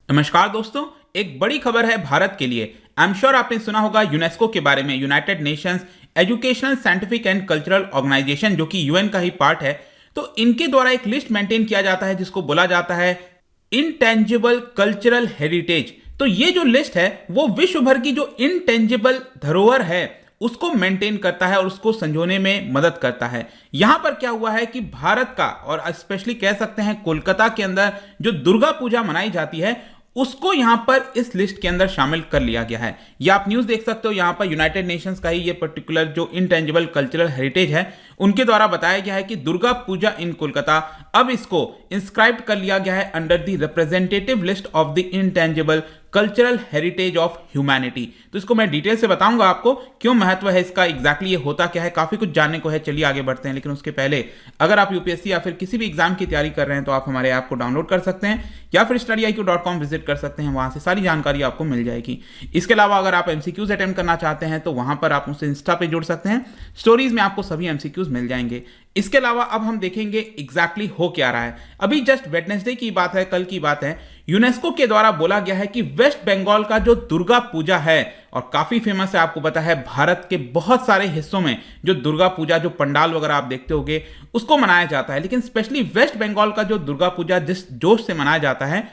नमस्कार दोस्तों, एक बड़ी खबर है भारत के लिए। आई एम श्योर आपने सुना होगा यूनेस्को के बारे में, United Nations Educational Scientific and Cultural Organization, जो कि यूएन का ही पार्ट है। तो इनके द्वारा एक लिस्ट मेंटेन किया जाता है जिसको बोला जाता है इनटेंजिबल कल्चरल हेरिटेज। तो ये जो लिस्ट है वो विश्व भर की जो इनटेंजिबल धरोहर है उसको मेंटेन करता है और उसको संजोने में मदद करता है। यहां पर क्या हुआ है कि भारत का और स्पेशली कह सकते हैं कोलकाता के अंदर जो दुर्गा पूजा मनाई जाती है उसको यहां पर इस लिस्ट के अंदर शामिल कर लिया गया है। ये आप न्यूज देख सकते हो, यहां पर यूनाइटेड नेशंस का ही ये पर्टिकुलर जो इनटेंजिबल कल्चरल हेरिटेज है उनके द्वारा बताया गया है कि दुर्गा पूजा इन कोलकाता अब इसको इंस्क्राइब कर लिया गया है under the representative list of the intangible cultural heritage of humanity. तो इसको मैं डिटेल से बताऊंगा आपको क्यों महत्व है इसका, एग्जैक्टली ये होता क्या है, काफी कुछ जानने को है। चलिए आगे बढ़ते हैं, लेकिन उसके पहले अगर आप यूपीएससी या फिर किसी भी एग्जाम की तैयारी कर रहे हैं तो आप हमारे ऐप को डाउनलोड कर सकते हैं या फिर study.com विजिट कर सकते हैं, वहां से सारी जानकारी आपको मिल जाएगी। इसके अलावा अगर आप एमसीक्यूज अटेम्प्ट करना चाहते हैं तो वहां पर आप मुझसे इंस्टा पे जुड़ सकते हैं, स्टोरीज में आपको सभी एमसीक्यूज मिल जाएंगे। इसके अलावा अब हम देखेंगे एग्जैक्टली हो क्या रहा है। अभी जस्ट वेडनेसडे की बात है, कल की बात है, यूनेस्को के द्वारा बोला गया है कि वेस्ट बंगाल का जो दुर्गा पूजा है और काफी फेमस है, आपको पता है भारत के बहुत सारे हिस्सों में जो दुर्गा पूजा जो पंडाल वगैरह आप देखते होंगे उसको मनाया जाता है, लेकिन स्पेशली वेस्ट बंगाल का जो दुर्गा पूजा जिस जोश से मनाया जाता है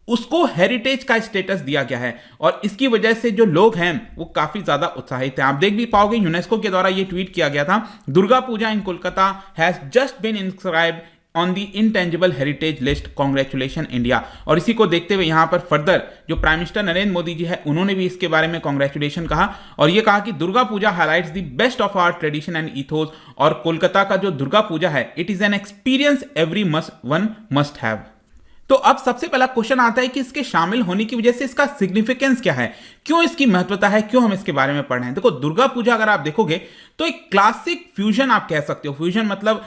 उसको हेरिटेज का स्टेटस दिया गया है और इसकी वजह से जो लोग हैं वो काफी ज्यादा उत्साहित हैं। आप देख भी पाओगे यूनेस्को के द्वारा ये ट्वीट किया गया था, Durga Puja in Kolkata has just been inscribed on the intangible heritage list, congratulation India. और इसी को देखते हुए यहां पर फर्दर जो प्राइम मिनिस्टर नरेंद्र मोदी जी है उन्होंने भी इसके बारे में कांग्रेचुलेशन कहा और ये कहा कि Durga Puja highlights the best of our tradition and ethos, और कोलकाता का जो दुर्गा पूजा है it is an experience everyone must have. तो अब सबसे पहला क्वेश्चन आता है कि इसके शामिल होने की वजह से इसका सिग्निफिकेंस क्या है, क्यों इसकी महत्वता है, क्यों हम इसके बारे में पढ़ रहे हैं। देखो, दुर्गा पूजा अगर आप देखोगे तो एक क्लासिक फ्यूजन आप कह सकते हो। फ्यूजन मतलब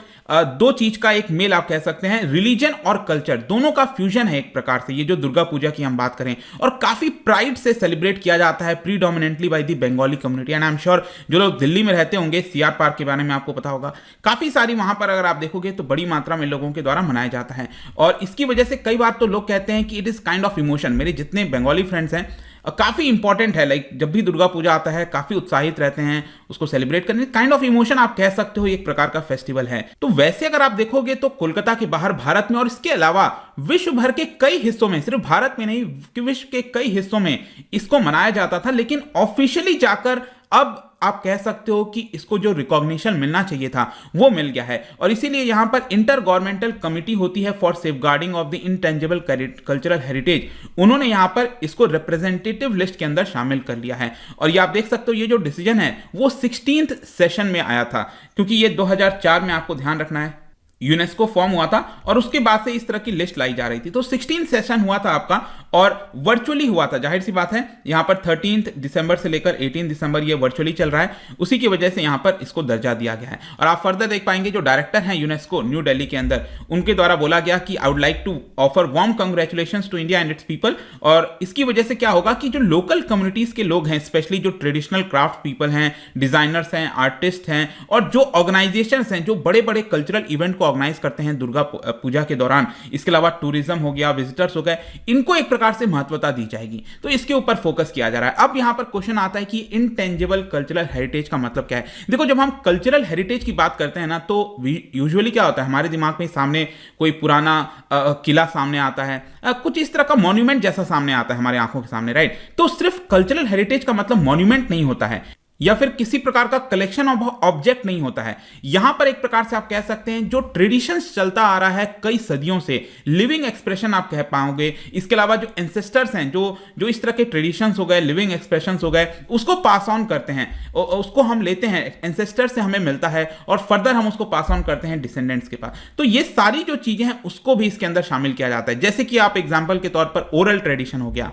दो चीज का एक मेल आप कह सकते हैं, रिलीजन और कल्चर दोनों का फ्यूजन है एक प्रकार से ये जो दुर्गा पूजा की हम बात करें, और काफी प्राइड से सेलिब्रेट किया जाता है predominantly by the Bengali community. And I am sure जो लोग दिल्ली में रहते होंगे, सीआर पार्क के बारे में आपको पता होगा, काफी सारी वहां पर अगर आप देखोगे तो बड़ी मात्रा में लोगों के द्वारा मनाया जाता है। और इसकी वजह से कई बार तो लोग कहते हैं कि it is kind of emotion. मेरे जितने बंगाली फ्रेंड्स हैं काफी इंपॉर्टेंट है, लाइक जब भी दुर्गा पूजा आता है काफी उत्साहित रहते हैं उसको सेलिब्रेट करने, काइंड ऑफ इमोशन आप कह सकते हो, एक प्रकार का फेस्टिवल है। तो वैसे अगर आप देखोगे तो कोलकाता के बाहर भारत में और इसके अलावा विश्व भर के कई हिस्सों में, सिर्फ भारत में नहीं विश्व के कई हिस्सों में इसको मनाया जाता था, लेकिन ऑफिशियली जाकर अब आप कह सकते हो कि इसको जो रिकॉग्निशन मिलना चाहिए था वो मिल गया है। और इसीलिए यहां पर इंटर गवर्नमेंटल कमिटी होती है for safeguarding of the intangible cultural heritage, उन्होंने यहां पर इसको रिप्रेजेंटेटिव लिस्ट के अंदर शामिल कर लिया है। और ये आप देख सकते हो ये जो डिसीजन है वो 16th सेशन में आया था, क्योंकि ये 2004 में आपको ध्यान रखना है यूनेस्को फॉर्म हुआ था और उसके बाद से इस तरह की लिस्ट लाई जा रही थी। तो 16 सेशन हुआ था आपका और वर्चुअली हुआ था, जाहिर सी बात है यहां पर 13 दिसंबर से लेकर 18 दिसंबर ये वर्चुअली चल रहा है, उसी की वजह से यहां पर इसको दर्जा दिया गया है। और आप फर्दर देख पाएंगे जो डायरेक्टर हैं यूनेस्को न्यू दिल्ली के अंदर, उनके द्वारा बोला गया कि I would like to offer warm congratulations to India and its people. और इसकी वजह से क्या होगा कि जो लोकल कम्युनिटीज के लोग हैं, स्पेशली जो ट्रेडिशनल क्राफ्ट पीपल हैं, डिजाइनर्स हैं, आर्टिस्ट हैं और जो ऑर्गेनाइजेशन हैं जो बड़े बड़े कल्चरल इवेंट को ऑर्गेनाइज करते हैं दुर्गा पूजा के दौरान, इसके अलावा टूरिज्म हो गया, विजिटर्स हो गए, इनको एक प्रकार से महत्वता दी जाएगी। तो इसके ऊपर फोकस किया जा रहा है। अब यहां पर क्वेश्चन आता है कि इनटेंजिबल कल्चरल हेरिटेज का मतलब क्या है। देखो, जब हम कल्चरल हेरिटेज की बात करते हैं ना तो यूजुअली क्या होता है हमारे दिमाग में सामने कोई पुराना किला सामने आता है, कुछ इस तरह का मॉन्यूमेंट जैसा सामने आता है हमारे आंखों के सामने, राइट। तो सिर्फ कल्चरल हेरिटेज का मतलब मॉन्यूमेंट नहीं होता है या फिर किसी प्रकार का कलेक्शन ऑफ ऑब्जेक्ट नहीं होता है। यहां पर एक प्रकार से आप कह सकते हैं जो ट्रेडिशंस चलता आ रहा है कई सदियों से, लिविंग एक्सप्रेशन आप कह पाओगे। इसके अलावा जो एंसेस्टर्स हैं जो इस तरह के ट्रेडिशंस हो गए, लिविंग एक्सप्रेशंस हो गए, उसको पास ऑन करते हैं, उसको हम लेते हैं एंसेस्टर से हमें मिलता है और फर्दर हम उसको पास ऑन करते हैं डिसेंडेंट्स के पास। तो ये सारी जो चीजें हैं उसको भी इसके अंदर शामिल किया जाता है। जैसे कि आप एग्जाम्पल के तौर पर ओरल ट्रेडिशन हो गया,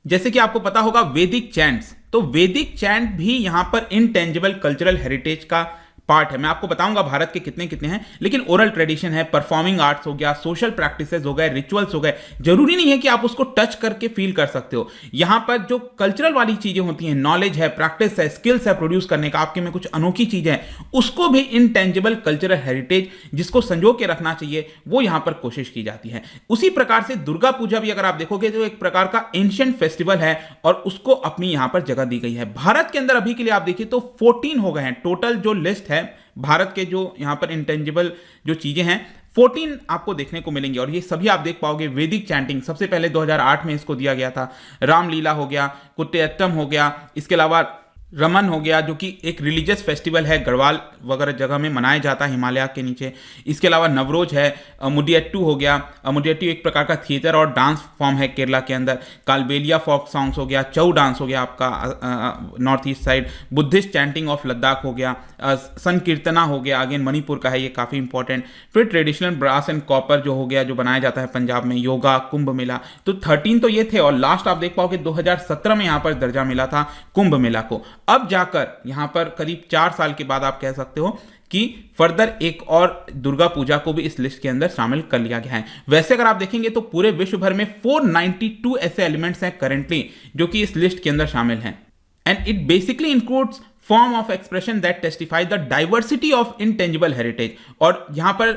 जैसे कि आपको पता होगा वैदिक चैंट्स, तो वैदिक चैंट भी यहां पर इनटेंजिबल कल्चरल हेरिटेज का पार्ट है। मैं आपको बताऊंगा भारत के कितने कितने हैं, लेकिन ओरल ट्रेडिशन है, परफॉर्मिंग आर्ट्स हो गया, सोशल प्रैक्टिसेस हो गए, रिचुअल्स हो गए। जरूरी नहीं है कि आप उसको टच करके फील कर सकते हो। यहां पर जो कल्चरल वाली चीजें होती हैं, नॉलेज है, प्रैक्टिस है, स्किल्स है प्रोड्यूस करने का, आपके में कुछ अनोखी चीजें हैं, उसको भी इनटेंजिबल कल्चरल हेरिटेज जिसको संजो के रखना चाहिए, वो यहां पर कोशिश की जाती है। उसी प्रकार से दुर्गा पूजा भी अगर आप देखोगे तो एक प्रकार का एंशिएंट फेस्टिवल है और उसको अपनी यहां पर जगह दी गई है। भारत के अंदर अभी के लिए आप देखिए तो 14 हो गए हैं टोटल जो लिस्ट है भारत के, जो यहां पर इंटेंजिबल जो चीजें हैं 14 आपको देखने को मिलेंगे और ये सभी आप देख पाओगे। वैदिक चैंटिंग सबसे पहले 2008 में इसको दिया गया था, रामलीला हो गया, कुटियाट्टम हो गया, इसके अलावा रमन हो गया जो कि एक रिलीजियस फेस्टिवल है, गढ़वाल वगैरह जगह में मनाया जाता है हिमालय के नीचे। इसके अलावा नवरोज है, मुडियट्टू हो गया, मुडियट्टू एक प्रकार का थिएटर और डांस फॉर्म है केरला के अंदर, कालबेलिया फोक सॉन्ग्स हो गया, चौ डांस हो गया आपका north east side, Buddhist chanting of Ladakh हो गया, संकीर्तना हो गया, अगेन मणिपुर का है ये काफ़ी इंपॉर्टेंट। फिर ट्रेडिशनल ब्रास एंड कॉपर जो हो गया जो बनाया जाता है पंजाब में, योगा, कुंभ मेला। तो 13 तो ये थे और लास्ट आप देख पाओगे 2017 में यहाँ पर दर्जा मिला था कुंभ मेला को। अब जाकर यहां पर करीब 4 साल के बाद आप कह सकते हो कि फर्दर एक और दुर्गा पूजा को भी इस लिस्ट के अंदर शामिल कर लिया गया है। वैसे अगर आप देखेंगे तो पूरे विश्व भर में 492 ऐसे एलिमेंट्स हैं करेंटली जो कि इस लिस्ट के अंदर शामिल हैं, and it basically includes form of expression that testify the diversity of intangible heritage. और यहां पर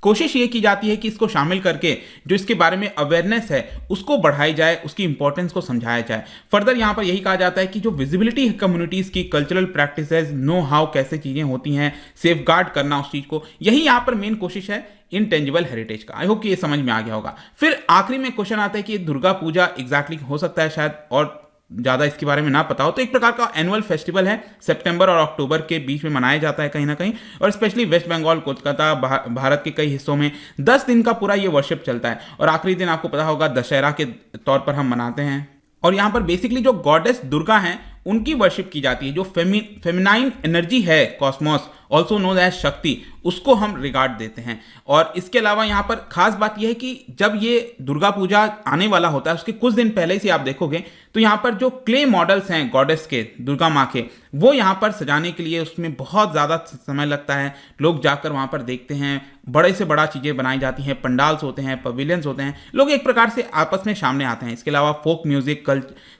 कोशिश ये की जाती है कि इसको शामिल करके जो इसके बारे में अवेयरनेस है उसको बढ़ाई जाए, उसकी इंपॉर्टेंस को समझाया जाए। फर्दर यहाँ पर यही कहा जाता है कि जो विजिबिलिटी है कम्युनिटीज़ की, कल्चरल प्रैक्टिसेस, नो हाउ कैसे चीज़ें होती हैं, सेफ गार्ड करना उस चीज़ को, यही यहाँ पर मेन कोशिश है इनटेंजिबल हेरिटेज का। आई होप कि ये समझ में आ गया होगा। फिर आखिरी में क्वेश्चन आता है कि दुर्गा पूजा एग्जैक्टली हो सकता है शायद और ज़्यादा इसके बारे में ना पता हो, तो एक प्रकार का एनुअल फेस्टिवल है, सितंबर और अक्टूबर के बीच में मनाया जाता है कहीं ना कहीं, और स्पेशली वेस्ट बंगाल, कोलकाता, भारत के कई हिस्सों में 10 दिन का पूरा ये वर्शिप चलता है। और आखिरी दिन आपको पता होगा दशहरा के तौर पर हम मनाते हैं। और यहाँ पर बेसिकली जो गॉडेस दुर्गा हैं उनकी वर्शिप की जाती है। जो फेमिनाइन एनर्जी है, कॉस्मोस ऑल्सो नोन एज शक्ति, उसको हम रिगार्ड देते हैं। और इसके अलावा यहाँ पर खास बात यह है कि जब ये दुर्गा पूजा आने वाला होता है उसके कुछ दिन पहले से आप देखोगे तो यहाँ पर जो क्ले मॉडल्स हैं गॉडेस के, दुर्गा माँ के, वो यहाँ पर सजाने के लिए उसमें बहुत ज़्यादा समय लगता है। लोग जाकर वहाँ पर देखते हैं, बड़े से बड़ा चीज़ें बनाई जाती हैं, पंडाल्स होते हैं, पवेलियंस होते हैं, लोग एक प्रकार से आपस में सामने आते हैं। इसके अलावा फोक म्यूजिक,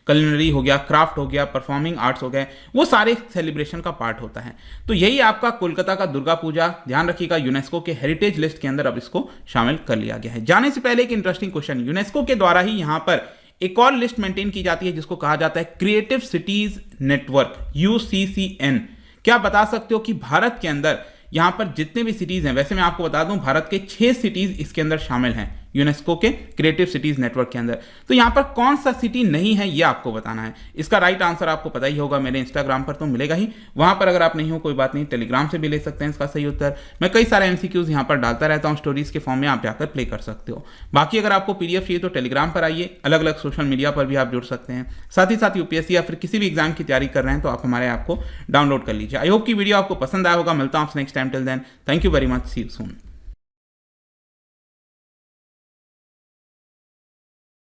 कलिनरी हो गया, क्राफ्ट हो गया, परफॉर्मिंग आर्ट्स हो गए, वो सारे सेलिब्रेशन का पार्ट होता है। तो यही आपका कोलकाता का दुर्गा पूजा, ध्यान रखिएगा यूनेस्को के हेरिटेज लिस्ट के अंदर अब इसको शामिल कर लिया गया है। जाने से पहले एक इंटरेस्टिंग क्वेश्चन, यूनेस्को के द्वारा ही यहाँ पर एक और लिस्ट मेंटेन की जाती है जिसको कहा जाता है क्रिएटिव सिटीज नेटवर्क, UCCN। क्या बता सकते हो कि भारत के अंदर यहाँ पर जितने भी सिटीज हैं, वैसे मैं आपको बता दूं भारत के 6 सिटीज इसके अंदर शामिल हैं यूनेस्को के क्रिएटिव सिटीज नेटवर्क के अंदर। तो यहाँ पर कौन सा सिटी नहीं है ये आपको बताना है। इसका राइट आंसर आपको पता ही होगा, मेरे इंस्टाग्राम पर तो मिलेगा ही, वहां पर अगर आप नहीं हो कोई बात नहीं, टेलीग्राम से भी ले सकते हैं इसका सही उत्तर। मैं कई सारे MCQs यहाँ पर डालता रहता हूँ स्टोरीज के फॉर्म में, आप जाकर प्ले कर सकते हो। बाकी अगर आपको PDF चाहिए तो टेलीग्राम पर आइए, अलग अलग सोशल मीडिया पर भी आप जुड़ सकते हैं। साथ ही साथ UPSC या फिर किसी भी एग्जाम की तैयारी कर रहे हैं तो आप हमारे ऐप को डाउनलोड कर लीजिए। आई होप की वीडियो आपको पसंद आया होगा। मिलता हूँ next time, till then thank you very much, see you soon.